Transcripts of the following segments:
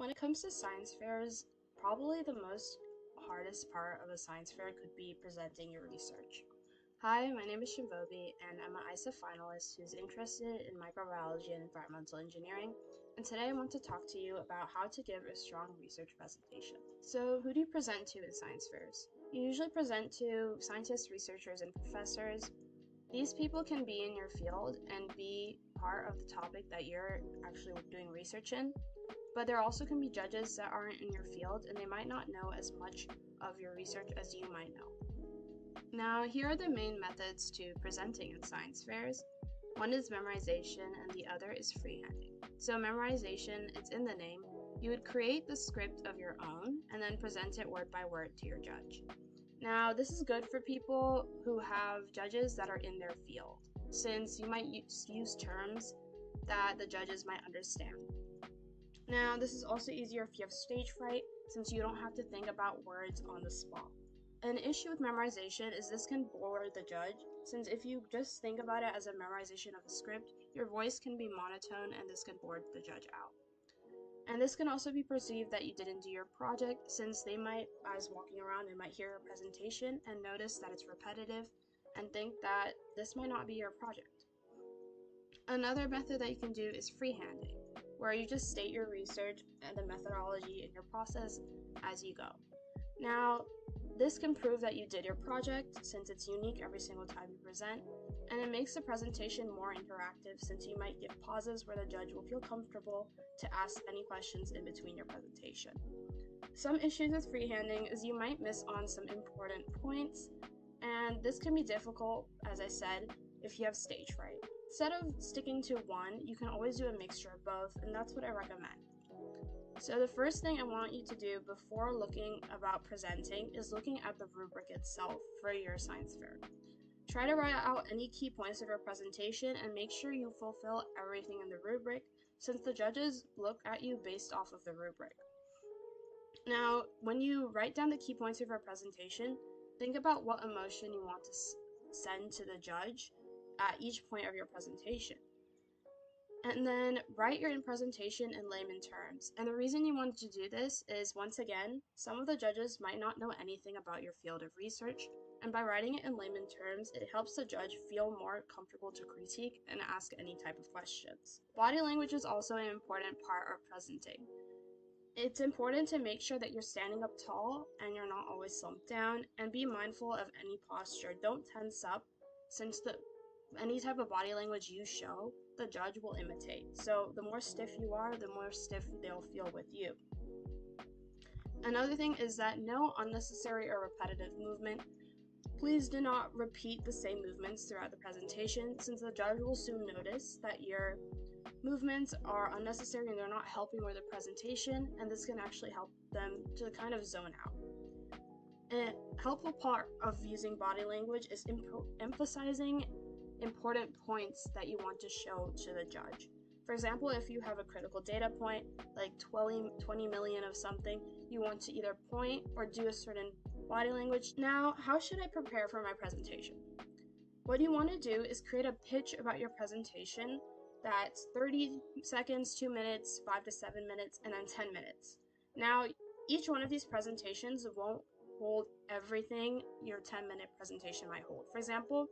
When it comes to science fairs, probably the most hardest part of a science fair could be presenting your research. Hi, my name is Shumvobi, and I'm an ISEF finalist who's interested in microbiology and environmental engineering. And today I want to talk to you about how to give a strong research presentation. So, who do you present to in science fairs? You usually present to scientists, researchers, and professors. These people can be in your field and be part of the topic that you're actually doing research in, but there also can be judges that aren't in your field and they might not know as much of your research as you might know. Now, here are the main methods to presenting at science fairs. One is memorization and the other is freehanding. So memorization, it's in the name. You would create the script of your own and then present it word by word to your judge. Now, this is good for people who have judges that are in their field, since you might use terms that the judges might understand. Now, this is also easier if you have stage fright, since you don't have to think about words on the spot. An issue with memorization is this can bore the judge, since if you just think about it as a memorization of a script, your voice can be monotone and this can bore the judge out. And this can also be perceived that you didn't do your project, since they might, as walking around, they might hear a presentation and notice that it's repetitive and think that this might not be your project. Another method that you can do is freehanding, where you just state your research and the methodology in your process as you go. Now, this can prove that you did your project, since it's unique every single time you present, and it makes the presentation more interactive, since you might give pauses where the judge will feel comfortable to ask any questions in between your presentation. Some issues with freehanding is you might miss on some important points, and this can be difficult, as I said, if you have stage fright. Instead of sticking to one, you can always do a mixture of both, and that's what I recommend. So the first thing I want you to do before looking about presenting is looking at the rubric itself for your science fair. Try to write out any key points of your presentation and make sure you fulfill everything in the rubric, since the judges look at you based off of the rubric. Now, when you write down the key points of your presentation, think about what emotion you want to send to the judge at each point of your presentation. And then write your presentation in layman terms. And the reason you want to do this is, once again, some of the judges might not know anything about your field of research, and by writing it in layman terms, it helps the judge feel more comfortable to critique and ask any type of questions. Body language is also an important part of presenting. It's important to make sure that you're standing up tall and you're not always slumped down, and be mindful of any posture. Don't tense up, since any type of body language you show, the judge will imitate. So the more stiff you are, the more stiff they'll feel with you. Another thing is that no unnecessary or repetitive movement. Please do not repeat the same movements throughout the presentation, since the judge will soon notice that your movements are unnecessary and they're not helping with the presentation, and this can actually help them to kind of zone out. A helpful part of using body language is emphasizing important points that you want to show to the judge. For example, if you have a critical data point, like 20 million of something, you want to either point or do a certain body language. Now, how should I prepare for my presentation? What you want to do is create a pitch about your presentation that's 30 seconds, 2 minutes, 5 to 7 minutes, and then 10 minutes. Now, each one of these presentations won't hold everything your 10-minute presentation might hold. For example,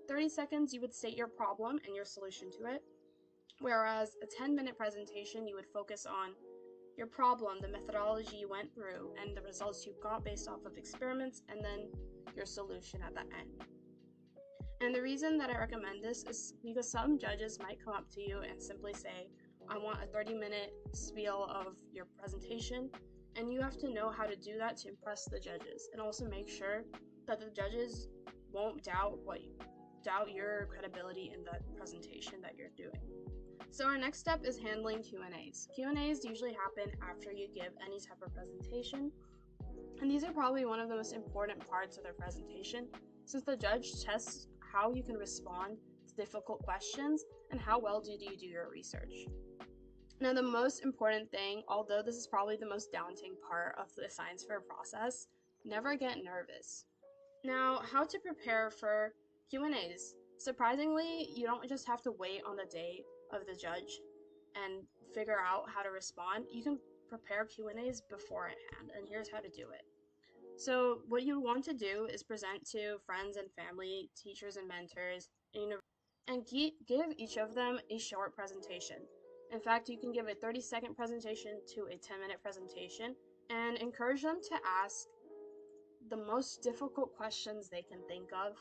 30 seconds, you would state your problem and your solution to it, whereas a 10-minute presentation, you would focus on your problem, the methodology you went through, and the results you got based off of experiments, and then your solution at the end. And the reason that I recommend this is because some judges might come up to you and simply say, I want a 30-minute spiel of your presentation, and you have to know how to do that to impress the judges, and also make sure that the judges won't doubt your credibility in the presentation that you're doing. So our next step is handling Q&As. Q&As usually happen after you give any type of presentation, and these are probably one of the most important parts of their presentation, since the judge tests how you can respond to difficult questions and how well do you do your research. Now, the most important thing, although this is probably the most daunting part of the science fair process, never get nervous. Now, how to prepare for Q&As. Surprisingly, you don't just have to wait on the day of the judge and figure out how to respond. You can prepare Q&As beforehand, and here's how to do it. So what you want to do is present to friends and family, teachers and mentors, and give each of them a short presentation. In fact, you can give a 30-second presentation to a 10-minute presentation and encourage them to ask the most difficult questions they can think of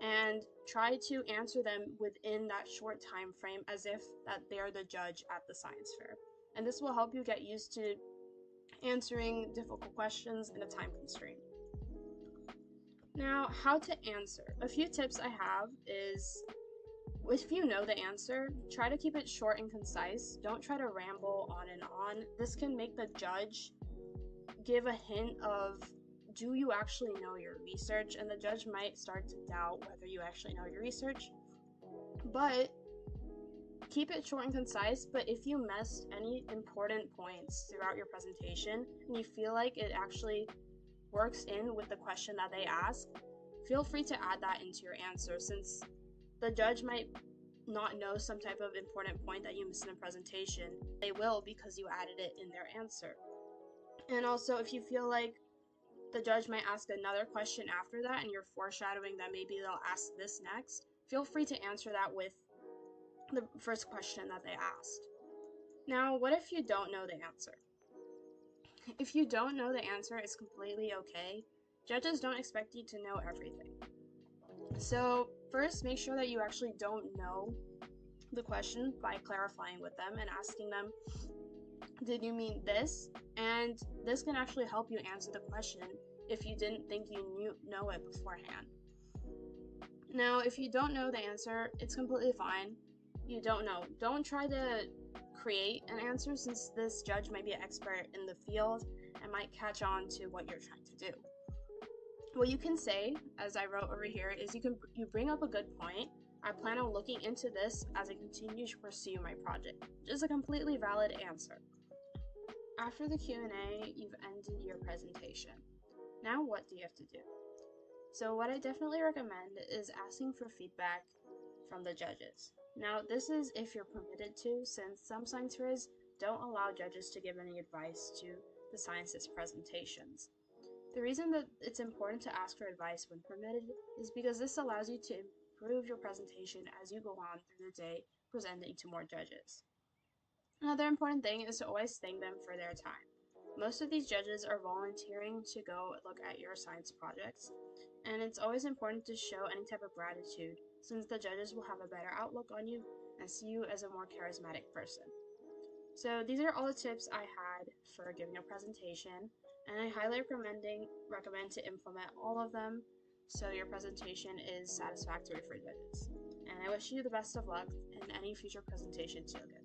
and try to answer them within that short time frame as if that they're the judge at the science fair. And this will help you get used to answering difficult questions in a time constraint. Now, how to answer. A few tips I have is, if you know the answer, try to keep it short and concise. Don't try to ramble on and on. This can make the judge give a hint of, do you actually know your research? And the judge might start to doubt whether you actually know your research. But keep it short and concise, but if you missed any important points throughout your presentation and you feel like it actually works in with the question that they ask, feel free to add that into your answer, since the judge might not know some type of important point that you missed in the presentation. They will, because you added it in their answer. And also, if you feel like the judge might ask another question after that and you're foreshadowing that maybe they'll ask this next, feel free to answer that with the first question that they asked. Now, what if you don't know the answer? If you don't know the answer, it's completely okay. Judges don't expect you to know everything. So first, make sure that you actually don't know the question by clarifying with them and asking them, did you mean this? And this can actually help you answer the question if you didn't think you know it beforehand. Now, if you don't know the answer, it's completely fine. You don't know. Don't try to create an answer, since this judge might be an expert in the field and might catch on to what you're trying to do. What you can say, as I wrote over here, is you bring up a good point. I plan on looking into this as I continue to pursue my project. Just a completely valid answer. After the Q&A, you've ended your presentation. Now what do you have to do? So what I definitely recommend is asking for feedback from the judges. Now, this is if you're permitted to, since some science fairs don't allow judges to give any advice to the scientists' presentations. The reason that it's important to ask for advice when permitted is because this allows you to improve your presentation as you go on through the day, presenting to more judges. Another important thing is to always thank them for their time. Most of these judges are volunteering to go look at your science projects, and it's always important to show any type of gratitude, since the judges will have a better outlook on you and see you as a more charismatic person. So these are all the tips I had for giving a presentation, and I highly recommend to implement all of them so your presentation is satisfactory for judges. And I wish you the best of luck in any future presentations you'll give.